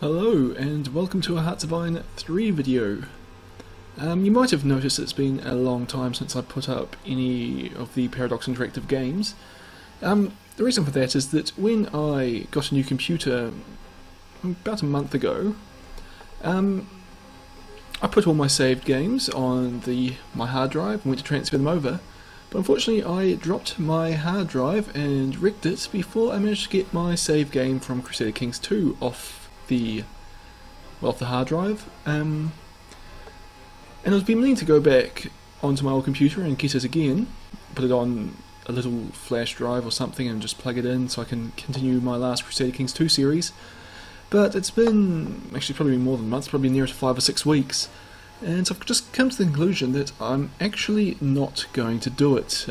Hello and welcome to a Hearts of Iron 3 video. You might have noticed it's been a long time since I put up any of the Paradox Interactive games. The reason for that is that when I got a new computer about a month ago, I put all my saved games on my hard drive and went to transfer them over, but unfortunately I dropped my hard drive and wrecked it before I managed to get my save game from Crusader Kings 2 off the hard drive, and I've been meaning to go back onto my old computer and get it again, put it on a little flash drive or something and just plug it in so I can continue my last Crusader Kings 2 series, but it's been actually probably more than a month, probably nearer to 5 or 6 weeks, and so I've just come to the conclusion that I'm actually not going to do it,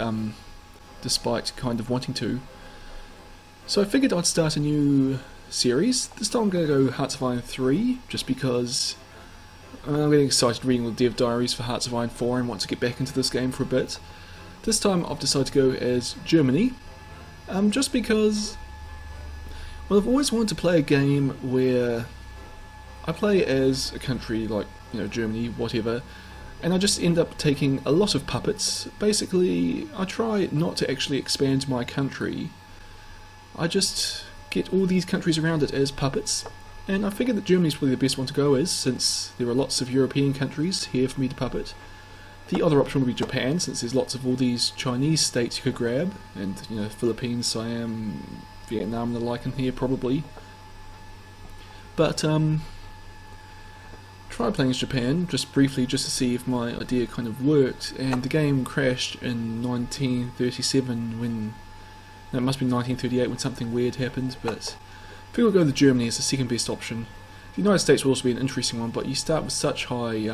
despite kind of wanting to. So I figured I'd start a new series. This time I'm going to go Hearts of Iron 3, just because I'm getting excited reading the dev diaries for Hearts of Iron 4 and want to get back into this game for a bit. This time I've decided to go as Germany, just because, well, I've always wanted to play a game where I play as a country like, Germany, whatever, and I just end up taking a lot of puppets. Basically, I try not to actually expand my country. I just get all these countries around it as puppets, and I figured that Germany's probably the best one to go as, since there are lots of European countries here for me to puppet. The other option would be Japan, since there's lots of all these Chinese states you could grab, and Philippines, Siam, Vietnam and the like in here probably. But try playing as Japan just briefly, just to see if my idea kind of worked, and the game crashed in 1937 when. No, it must be 1938 when something weird happened, but I think we'll go to Germany as the second best option. The United States will also be an interesting one, but you start with such high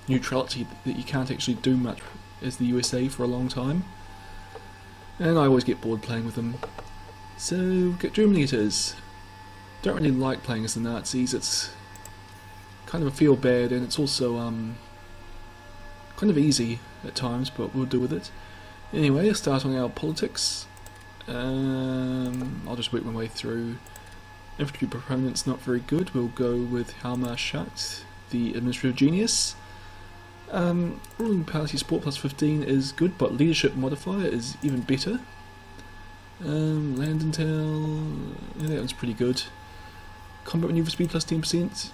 neutrality that you can't actually do much as the USA for a long time. And I always get bored playing with them. So, Germany it is. Don't really like playing as the Nazis, it's kind of a feel bad, and it's also kind of easy at times, but we'll deal with it. Anyway, let's start on our politics. I'll just work my way through. Infantry proponent's not very good. We'll go with Halmar Schacht, the administrative genius. Ruling party support plus 15 is good, but leadership modifier is even better. Land intel, yeah, that one's pretty good. Combat maneuver speed plus 10%.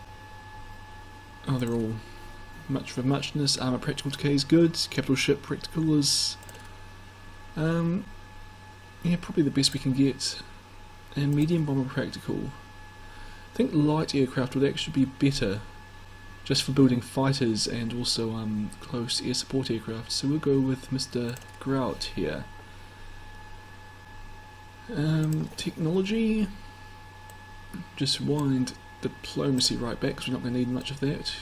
Oh, they're all much for muchness. Armour practical decay is good. Capital ship practical is yeah, probably the best we can get. And medium bomber practical. I think light aircraft would actually be better, just for building fighters and also close air support aircraft. So we'll go with Mr. Grout here. Technology. Just wind diplomacy right back, because we're not going to need much of that.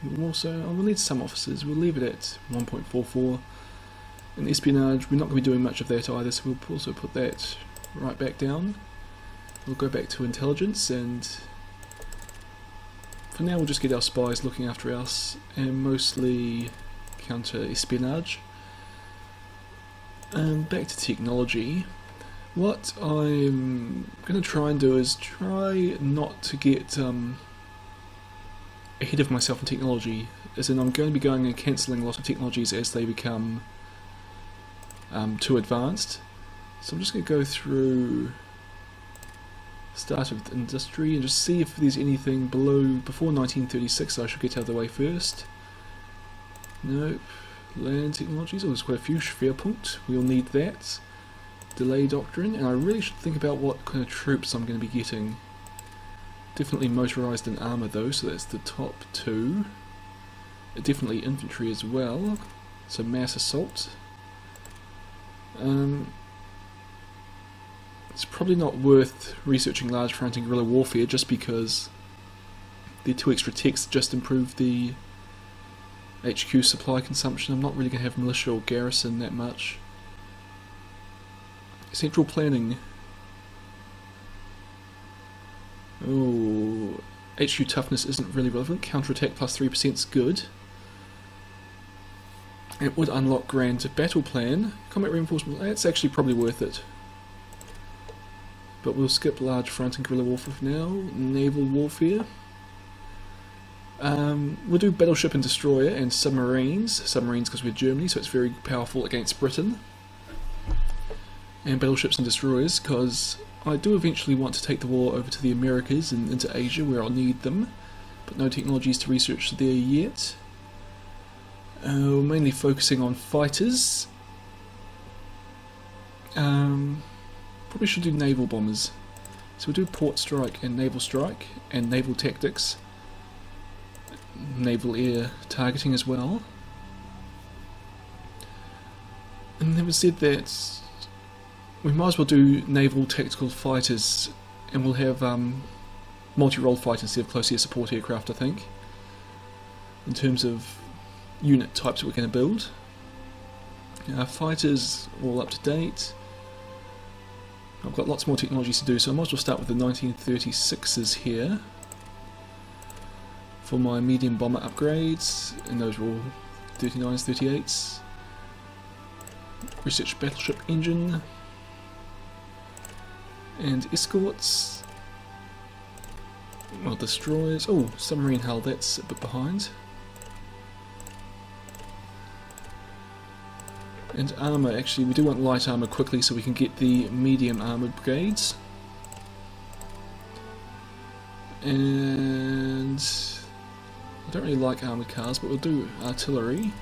We'll also, we'll need some officers. We'll leave it at 1.44. And espionage, we're not going to be doing much of that either, so we'll also put that right back down. We'll go back to intelligence, and for now we'll just get our spies looking after us, and mostly counter espionage. Back to technology. What I'm going to try and do is try not to get ahead of myself in technology, as in I'm going to be going and cancelling a lot of technologies as they become too advanced. So I'm just going to go through start with industry and just see if there's anything before 1936 I should get out of the way first. Nope. Land technologies, oh, there's quite a few. Schwerpunkt, we'll need that. Delay doctrine, and I really should think about what kind of troops I'm going to be getting. Definitely motorised and armour though, so that's the top two. Definitely infantry as well, so mass assault. It's probably not worth researching large front and guerrilla warfare, just because the 2 extra techs just improve the HQ supply consumption. I'm not really going to have militia or garrison that much. Central planning. Oh, HQ toughness isn't really relevant. Counterattack plus 3% is good. It would unlock grand battle plan. Combat reinforcement, that's actually probably worth it. But we'll skip large front and guerrilla warfare for now. Naval warfare. We'll do battleship and destroyer and submarines. Submarines because we're Germany, so it's very powerful against Britain. And battleships and destroyers because I do eventually want to take the war over to the Americas and into Asia where I'll need them, but no technologies to research there yet. Mainly focusing on fighters. Probably should do naval bombers. So we'll do port strike and naval tactics. Naval air targeting as well. And then we said that we might as well do naval tactical fighters, and we'll have multi-role fighters instead of close air support aircraft, I think, in terms of unit types that we're going to build. Fighters all up to date. I've got lots more technologies to do, so I might as well start with the 1936s here for my medium bomber upgrades, and those are all 39s, 38s. Research battleship engine and escorts. Well, destroyers. Oh, submarine hull, that's a bit behind. And armour, actually, we do want light armour quickly so we can get the medium armoured brigades. And I don't really like armoured cars, but we'll do artillery.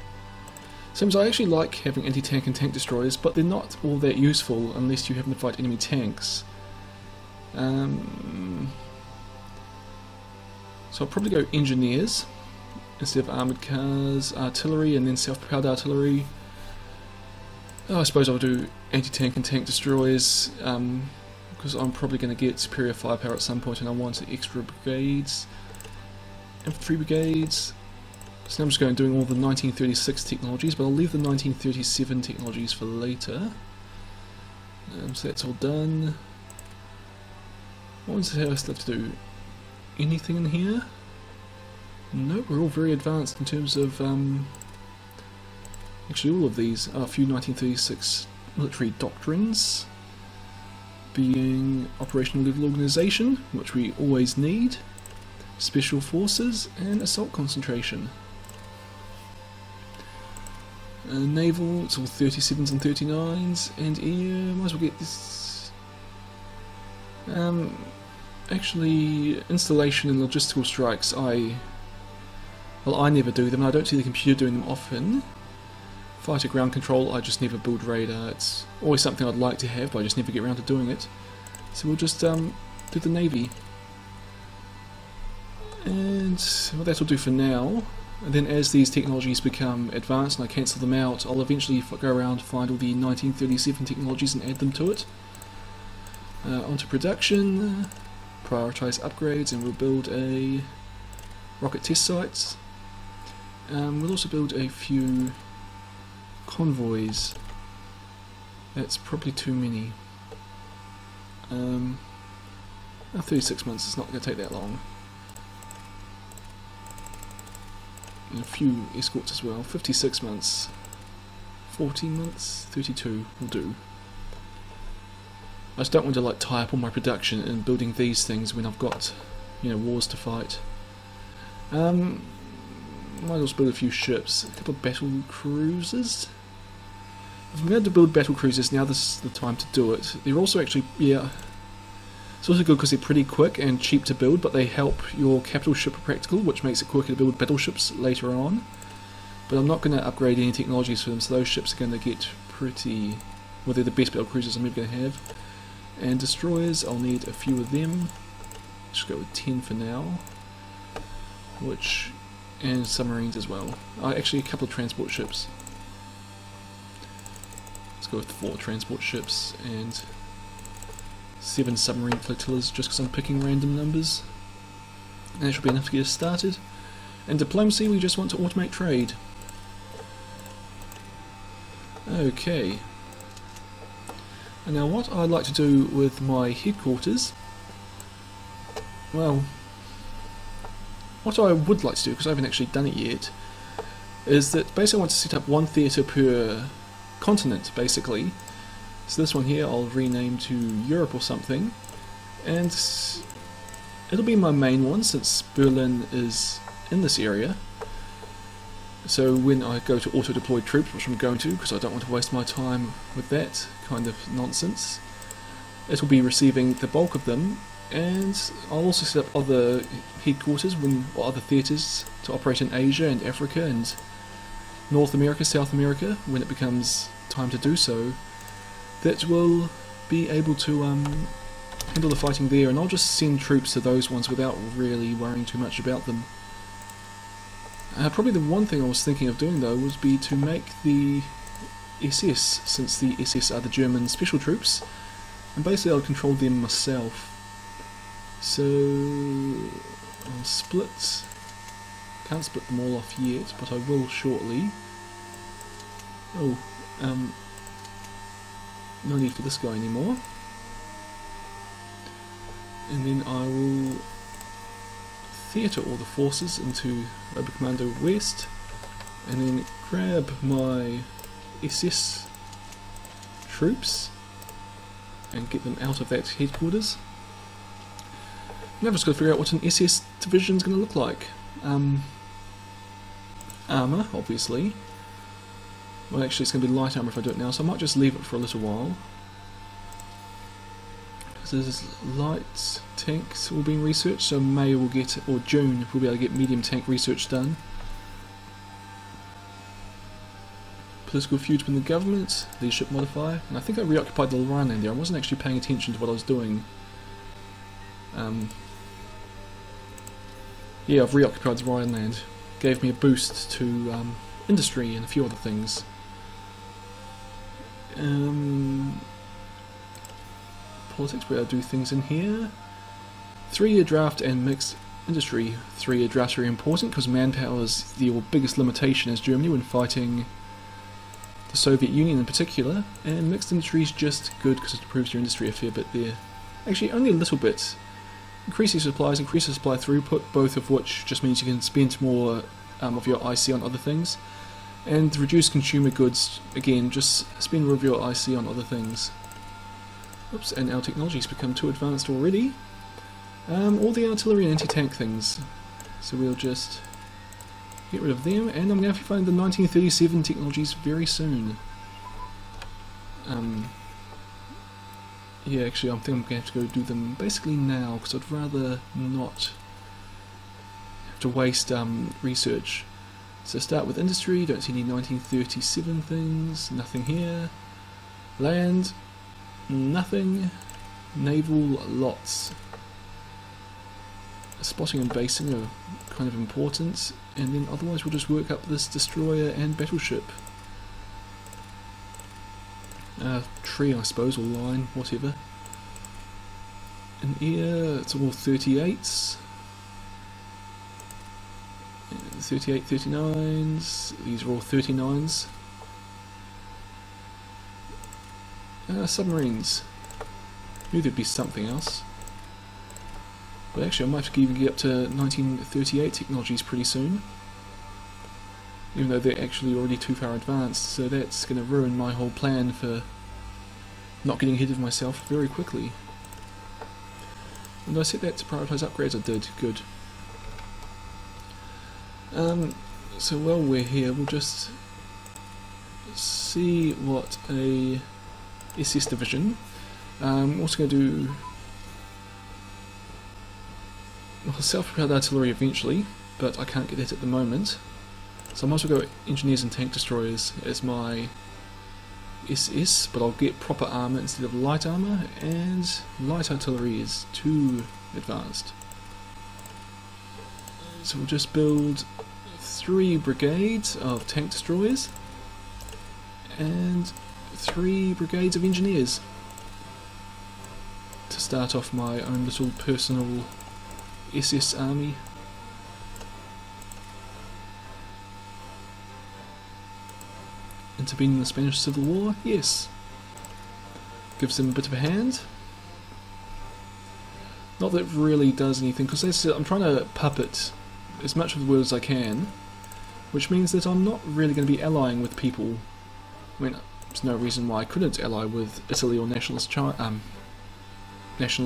Seems I actually like having anti-tank and tank destroyers, but they're not all that useful unless you happen to fight enemy tanks. So I'll probably go engineers instead of armoured cars, artillery, and then self-propelled artillery. I suppose I'll do anti-tank and tank destroyers, because I'm probably going to get superior firepower at some point and I want extra brigades. Infantry brigades. So now I'm just going doing all the 1936 technologies, but I'll leave the 1937 technologies for later. So that's all done. What else have to do? Anything in here? No, we're all very advanced in terms of actually all of these are a few 1936 military doctrines, being operational level organisation, which we always need, special forces, and assault concentration. Naval, it's all 37s and 39s, and air, might as well get this. Actually, installation and logistical strikes, I never do them, I don't see the computer doing them often. Fighter ground control, I just never build radar. It's always something I'd like to have, but I just never get around to doing it. So we'll just do the Navy. And well, that'll do for now. And then as these technologies become advanced and I cancel them out, I'll eventually go around, find all the 1937 technologies and add them to it. Onto production, prioritise upgrades, and we'll build a rocket test sites. We'll also build a few convoys. That's probably too many. 36 months is not going to take that long. And a few escorts as well. 56 months. 14 months? 32 will do. I just don't want to like tie up all my production in building these things when I've got, you know, wars to fight. Might as well build a few ships. A couple of battle cruisers. If I'm going to build battle cruisers, now this is the time to do it. They're also actually, yeah, it's also good because they're pretty quick and cheap to build, but they help your capital ship practical, which makes it quicker to build battleships later on. But I'm not going to upgrade any technologies for them, so those ships are going to get pretty, well, they're the best battle cruisers I'm ever going to have. And destroyers, I'll need a few of them. Let's go with 10 for now. And submarines as well. Actually, a couple of transport ships. Let's go with 4 transport ships and 7 submarine flotillas, just because I'm picking random numbers. And that should be enough to get us started. And diplomacy, we just want to automate trade. Okay. And now what I'd like to do with my headquarters, well, what I would like to do, because I haven't actually done it yet, is that basically I want to set up one theatre per continent, basically. So this one here I'll rename to Europe or something, and it'll be my main one since Berlin is in this area. So when I go to auto-deploy troops, which I'm going to because I don't want to waste my time with that kind of nonsense, it will be receiving the bulk of them, and I'll also set up other headquarters or other theatres to operate in Asia and Africa and North America, South America, when it becomes time to do so, that will be able to handle the fighting there, and I'll just send troops to those ones without really worrying too much about them. Probably the one thing I was thinking of doing though would be to make the SS, since the SS are the German special troops, and basically I'll control them myself. So I'll split, can't split them all off yet, but I will shortly. Oh, no need for this guy anymore. And then I will theatre all the forces into Oberkommando West, and then grab my SS troops and get them out of that headquarters. Now I've just got to figure out what an SS division is going to look like. Armour, obviously. Well, actually it's going to be light armour if I do it now, so I might just leave it for a little while. There's light tanks all being researched, so May will get, or June we'll be able to get medium tank research done. Political feuds within the government, leadership modifier, and I think I reoccupied the Rhineland there. I wasn't actually paying attention to what I was doing. Yeah, I've reoccupied the Rhineland. Gave me a boost to industry and a few other things. Politics, where I do things in here. 3-year draft and mixed industry. 3-year drafts are very important because manpower is your biggest limitation as Germany when fighting the Soviet Union in particular, and mixed industry is just good because it improves your industry a fair bit there. Actually, only a little bit. Increases supplies, increases supply throughput, both of which just means you can spend more of your IC on other things. And reduce consumer goods, again, just spend more of your IC on other things. Oops, and our technology's become too advanced already. All the artillery and anti-tank things. So we'll just get rid of them, and I'm going to have to find the 1937 technologies very soon. Yeah, actually I think I'm going to have to go do them basically now, because I'd rather not have to waste research. So start with industry, don't see any 1937 things, nothing here. Land, nothing. Naval, lots. Spotting and basing are kind of important, and then otherwise we'll just work up this destroyer and battleship. Tree, I suppose, or line, whatever. In here, it's all 38s. 38, 39s. These are all 39s. Submarines. Knew there'd be something else. But actually I might have to even get up to 1938 technologies pretty soon. Even though they're actually already too far advanced, so that's going to ruin my whole plan for not getting ahead of myself very quickly. And I set that to prioritise upgrades? I did, good. So while we're here, we'll just see what a SS division. I'm also going to do self-propelled artillery eventually, but I can't get that at the moment. So I might as well go engineers and tank destroyers as my SS, but I'll get proper armour instead of light armour, and light artillery is too advanced. So we'll just build 3 brigades of tank destroyers and 3 brigades of engineers to start off my own little personal SS army. Intervening in the Spanish Civil War? Yes. Gives them a bit of a hand. Not that it really does anything, because I'm trying to puppet as much of the world as I can, which means that I'm not really going to be allying with people. I mean, there's no reason why I couldn't ally with Italy or nationalist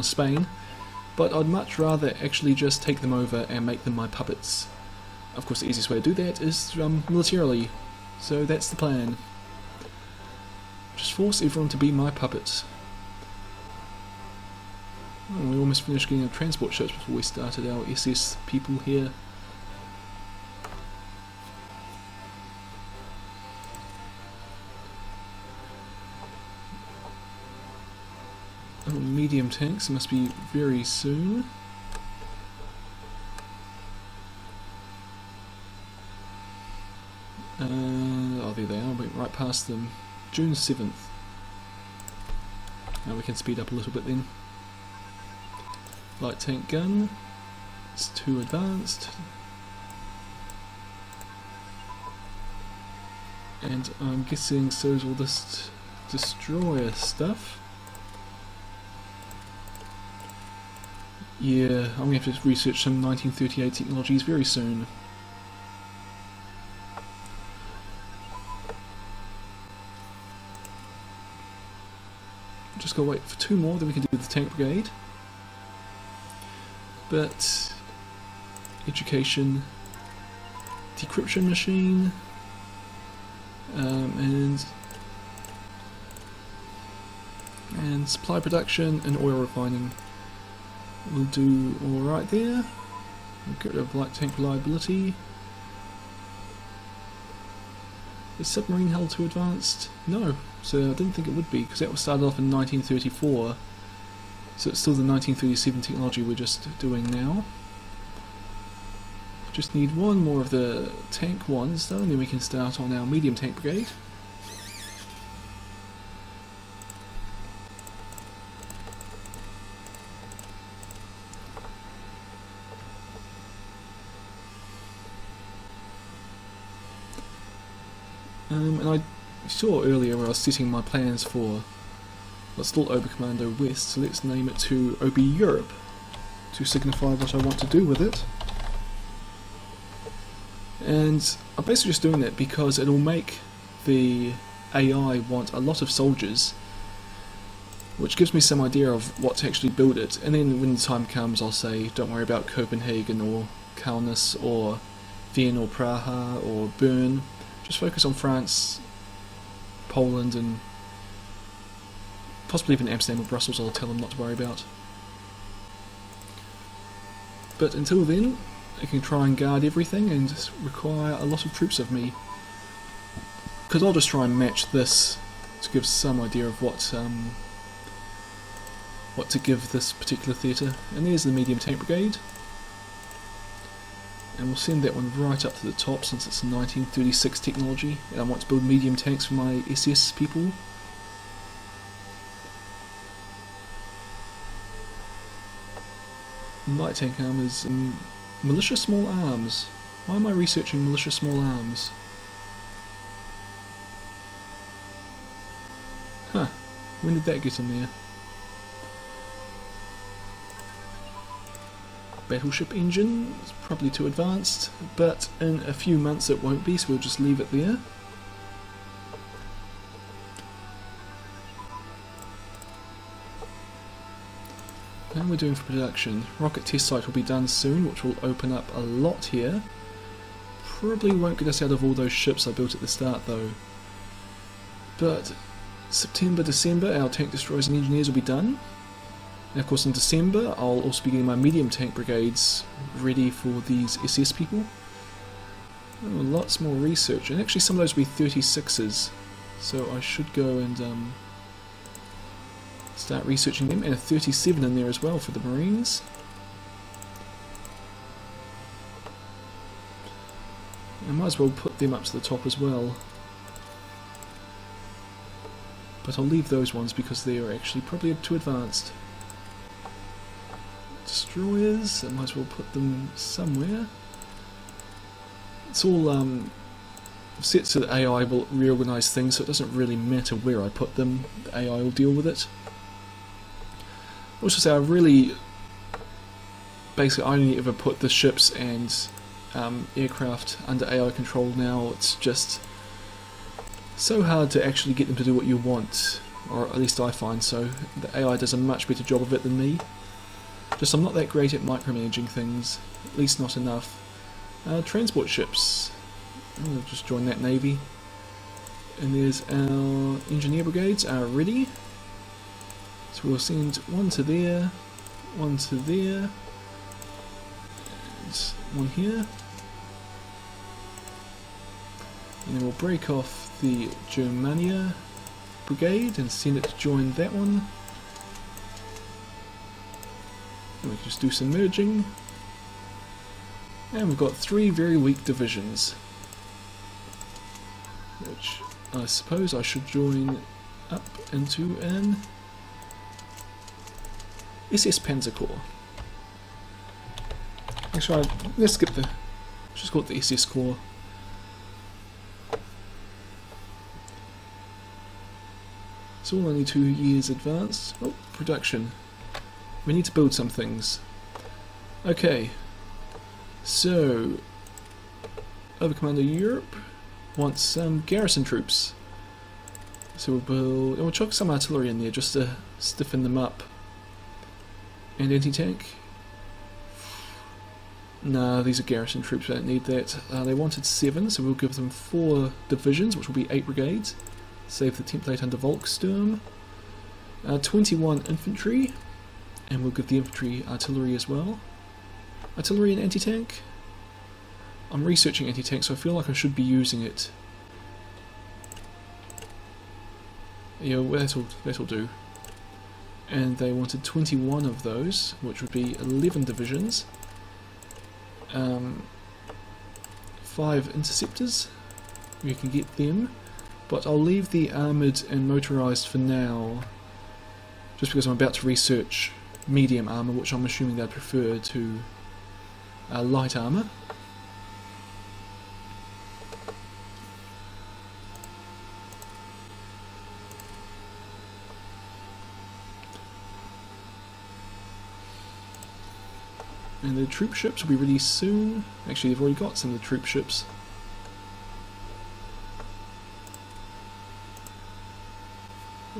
Spain, but I'd much rather actually just take them over and make them my puppets. of course the easiest way to do that is militarily, so that's the plan. Just force everyone to be my puppets. Oh, we almost finished getting our transport ships before we started our SS people here. Oh, medium tanks must be very soon. Oh, there they are. Went right past them. June 7th. Now we can speed up a little bit then. Light tank gun. It's too advanced. And I'm guessing so's all this destroyer stuff. Yeah, I'm going to have to research some 1938 technologies very soon. Just gotta wait for 2 more, then we can do the tank brigade. But education, decryption machine, and supply production and oil refining. We'll do alright there. We'll get rid of light tank reliability. Is submarine hull too advanced? No, so I didn't think it would be, because that was started off in 1934. So it's still the 1937 technology we're just doing now. Just need 1 more of the tank ones though, and then we can start on our medium tank brigade. And I saw earlier where I was setting my plans for what's still Oberkommando West, so let's name it to OB Europe to signify what I want to do with it. And I'm basically just doing that because it'll make the AI want a lot of soldiers, which gives me some idea of what to actually build it, and then when the time comes I'll say don't worry about Copenhagen or Kaunas or Vienna or Praha or Bern. Just focus on France, Poland, and possibly even Amsterdam or Brussels. I'll tell them not to worry about. But until then, I can try and guard everything and just require a lot of troops of me. Because I'll just try and match this to give some idea of what to give this particular theatre. And there's the medium tank brigade. And we'll send that one right up to the top since it's 1936 technology and I want to build medium tanks for my SS people. Light tank armors and militia small arms. Why am I researching militia small arms? Huh, when did that get in there? Battleship engine is probably too advanced, but in a few months it won't be, so we'll just leave it there. And we're doing for production. Rocket test site will be done soon, which will open up a lot here. Probably won't get us out of all those ships I built at the start though. But September, December, our tank destroyers and engineers will be done. And of course in December I'll also be getting my medium tank brigades ready for these SS people. Oh, lots more research, and actually some of those will be 36s, so I should go and start researching them, and a 37 in there as well for the Marines. I might as well put them up to the top as well. But I'll leave those ones because they are actually probably too advanced. Destroyers, I might as well put them somewhere. It's all set so that AI will reorganise things, so it doesn't really matter where I put them, the AI will deal with it. I also say I really basically only ever put the ships and aircraft under AI control now. It's just so hard to actually get them to do what you want, or at least I find so. The AI does a much better job of it than me. Just I'm not that great at micromanaging things, at least not enough. Transport ships. I'll just join that navy. And there's our engineer brigades are ready. So we'll send one to there, one to there, and one here. And then we'll break off the Germania brigade and send it to join that one. And we can just do some merging. And we've got 3 very weak divisions, which I suppose I should join up into an SS Panzer Corps. Actually, let's skip the... just call it the SS Corps. It's all only 2 years advanced. Oh, production. We need to build some things. Okay. So, Overcommander Europe wants some garrison troops. So we'll build... and we'll chuck some artillery in there just to stiffen them up. And anti-tank? Nah, these are garrison troops, we don't need that. They wanted 7, so we'll give them 4 divisions, which will be 8 brigades. Save the template under Volkssturm. 21 infantry, and we'll give the infantry artillery as well. Artillery and anti-tank? I'm researching anti-tank, so I feel like I should be using it. Yeah, well, that'll do. And they wanted 21 of those, which would be 11 divisions. 5 interceptors, we can get them, but I'll leave the armoured and motorised for now, just because I'm about to research medium armour, which I'm assuming they'd prefer to light armour. And the troop ships will be ready soon. Actually, they've already got some of the troop ships.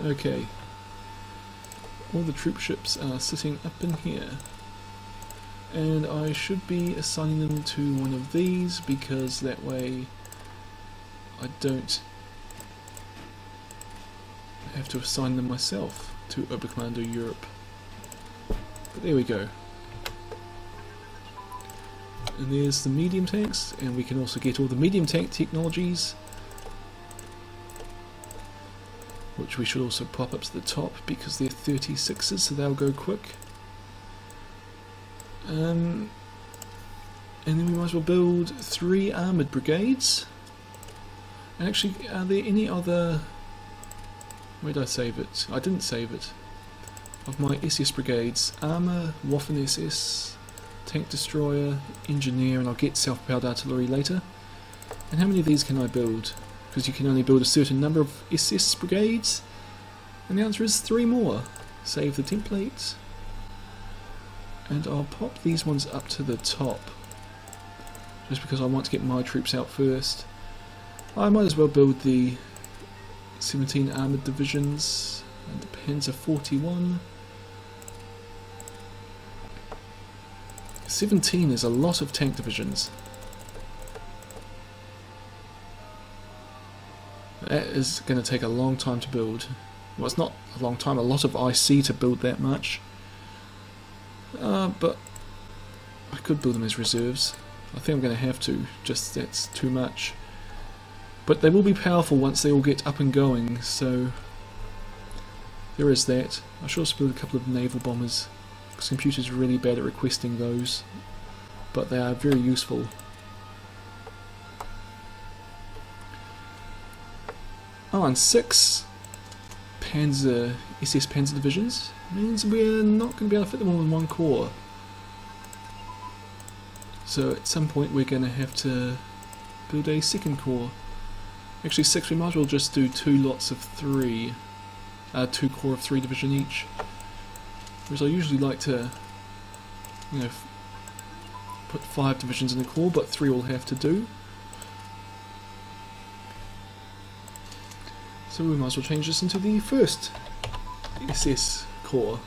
Okay. All the troop ships are sitting up in here. And I should be assigning them to one of these, because that way I don't have to assign them myself to Oberkommando Europe. But there we go. And there's the medium tanks, and we can also get all the medium tank technologies, which we should also pop up to the top because they're 36s, so they'll go quick. And then we might as well build 3 armoured brigades. And actually, are there any other... where did I save it? I didn't save it. Of my SS brigades, armour, Waffen SS, tank destroyer, engineer, and I'll get self-propelled artillery later. And how many of these can I build? Because you can only build a certain number of SS brigades. And the answer is 3 more. Save the template. And I'll pop these ones up to the top, just because I want to get my troops out first. I might as well build the 17 armoured divisions and the Panzer 41. 17 is a lot of tank divisions. That is going to take a long time to build. Well, it's not a long time, a lot of IC to build that much. But I could build them as reserves. I think I'm going to have to, just that's too much. But they will be powerful once they all get up and going, so there is that. I should also build a couple of naval bombers, because the computer's really bad at requesting those, but they are very useful. Oh, and 6 SS Panzer divisions means we're not going to be able to fit them all in one corps. So at some point we're going to have to build a second corps. Actually 6, we might as well just do 2 lots of 3. 2 corps of 3 division each. Whereas I usually like to, you know, put 5 divisions in a corps, but 3 will have to do. So we might as well change this into the first SS Corps.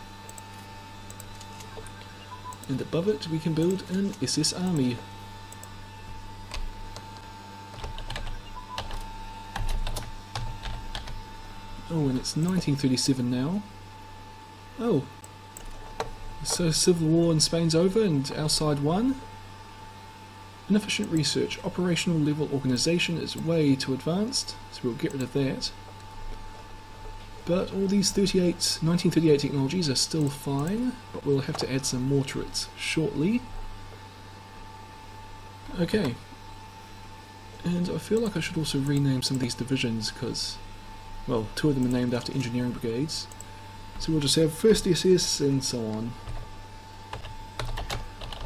And above it we can build an SS Army. Oh, and it's 1937 now. Oh, so Civil War in Spain's over and our side won. Inefficient research. Operational level organisation is way too advanced, so we'll get rid of that. But all these 1938 technologies are still fine, but we'll have to add some more to it shortly. Okay. And I feel like I should also rename some of these divisions because, well, 2 of them are named after engineering brigades. So we'll just have 1st SS and so on.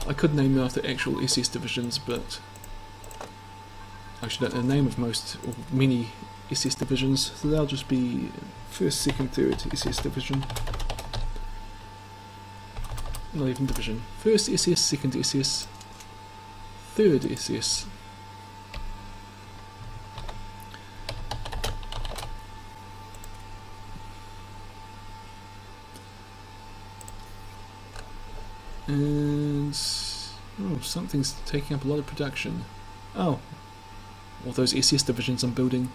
I could name them after actual SS divisions, but I actually don't know the name of most or many SS divisions, so they'll just be 1st, 2nd, 3rd SS division. Not even division. 1st SS, 2nd SS, 3rd SS. And oh, something's taking up a lot of production. Oh, all those SS divisions I'm building.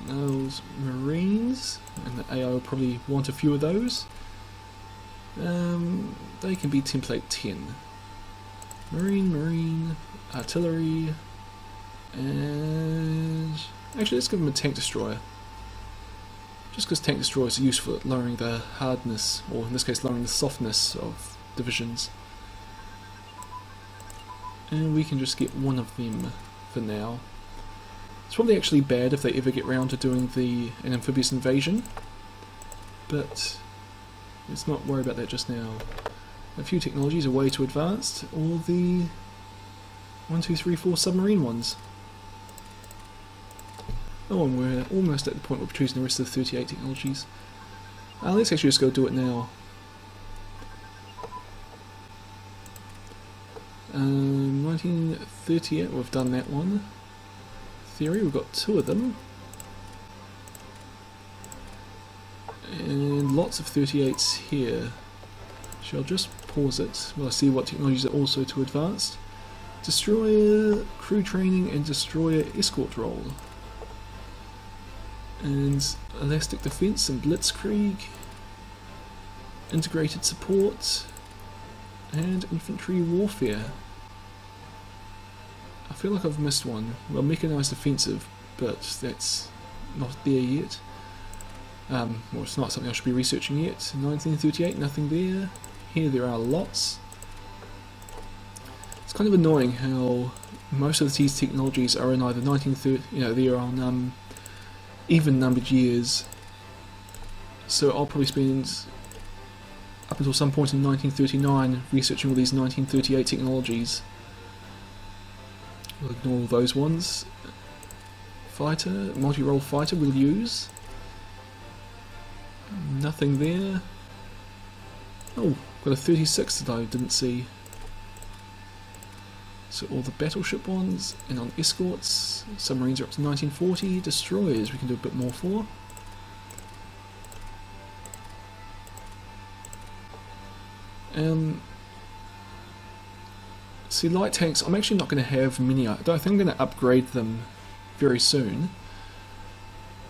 Those Marines, and the AI will probably want a few of those. They can be template 10. Marine, artillery, and actually let's give them a tank destroyer. Just because tank destroyers are useful at lowering the hardness, or in this case lowering the softness of divisions. And we can just get one of them for now. It's probably actually bad if they ever get round to doing an amphibious invasion, but let's not worry about that just now. A few technologies are way too advanced, all the 1, 2, 3, 4 submarine ones. Oh, and we're almost at the point where we're choosing the rest of the 38 technologies. Let's actually just go do it now. 1938, we've done that one. Theory, we've got 2 of them. And lots of 38s here. Shall just pause it while I see what technologies are also too advanced. Destroyer, crew training, and destroyer escort role. And elastic defense and blitzkrieg, integrated support, and infantry warfare. I feel like I've missed one. Well, mechanized offensive, but that's not there yet. Well, it's not something I should be researching yet. 1938, nothing there. Here there are lots. It's kind of annoying how most of these technologies are in either 1930, they're on even numbered years, so I'll probably spend up until some point in 1939 researching all these 1938 technologies. We'll ignore all those ones. Fighter, multi-role fighter we'll use. Nothing there. Oh, got a 36 that I didn't see. So all the battleship ones, and on escorts, submarines are up to 1940, destroyers we can do a bit more for. See, light tanks, I'm actually not going to have many, I think I'm going to upgrade them very soon.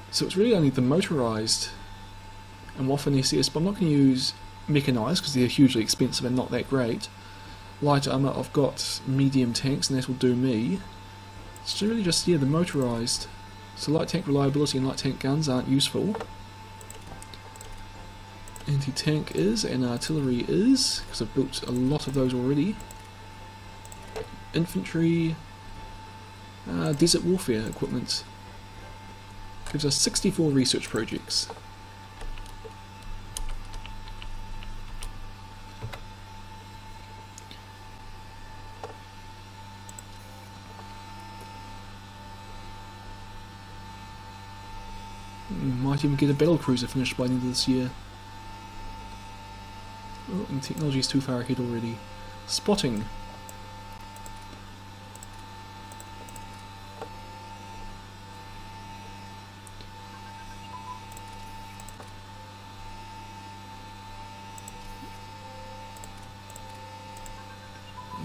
So it's really only the motorised and Waffen SS, but I'm not going to use mechanised because they're hugely expensive and not that great. Light armour, I've got medium tanks and that will do me. It's really just, yeah, the motorised. So light tank reliability and light tank guns aren't useful. Anti-tank is, and artillery is, because I've built a lot of those already. Infantry, desert warfare equipment. Gives us 64 research projects. Might even get a battle cruiser finished by the end of this year. Oh, and technology is too far ahead already. Spotting.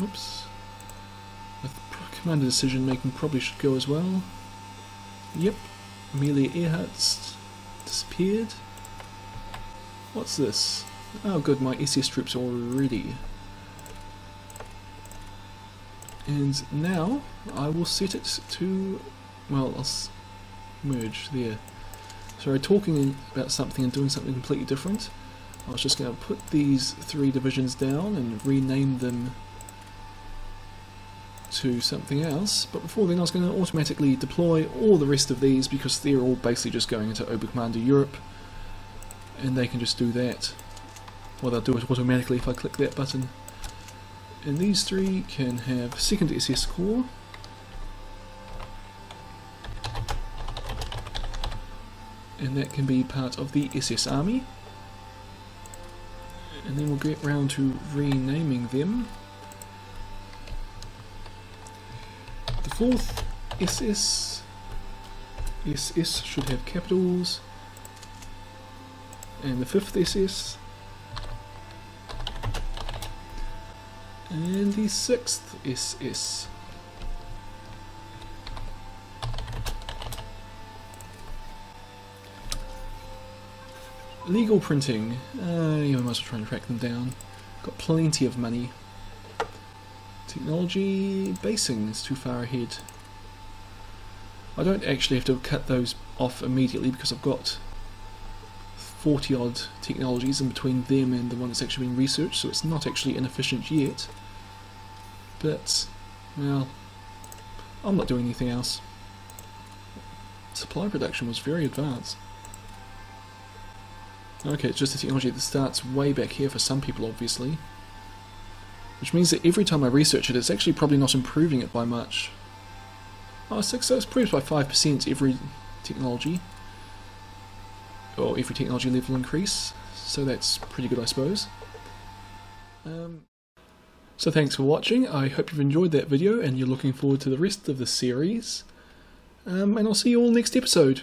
Oops. Commander decision making probably should go as well. Yep, Amelia Earhart's disappeared. What's this? Oh good, my SS troops are all ready. And now I will set it to, well, I'll merge there. Sorry, talking about something and doing something completely different. I was just going to put these 3 divisions down and rename them to something else, but before then I was going to automatically deploy all the rest of these because they're all basically just going into Oberkommando Europe, and they can just do that. Well, they'll do it automatically if I click that button. And these 3 can have 2nd SS Corps, and that can be part of the SS Army. And then we'll get round to renaming them. The 4th SS should have capitals, and the 5th SS, and the 6th SS. Legal printing. You might as well try and track them down. Got plenty of money. Technology basing is too far ahead. I don't actually have to cut those off immediately because I've got 40 odd technologies in between them and the one that's actually being researched, so it's not actually inefficient yet. But, well, I'm not doing anything else. Supply production was very advanced. Okay, it's just a technology that starts way back here for some people, obviously. Which means that every time I research it, it's actually probably not improving it by much. Oh, so it's improved by 5% every technology. Or every technology level increase. So that's pretty good, I suppose. So thanks for watching. I hope you've enjoyed that video and you're looking forward to the rest of the series. And I'll see you all next episode.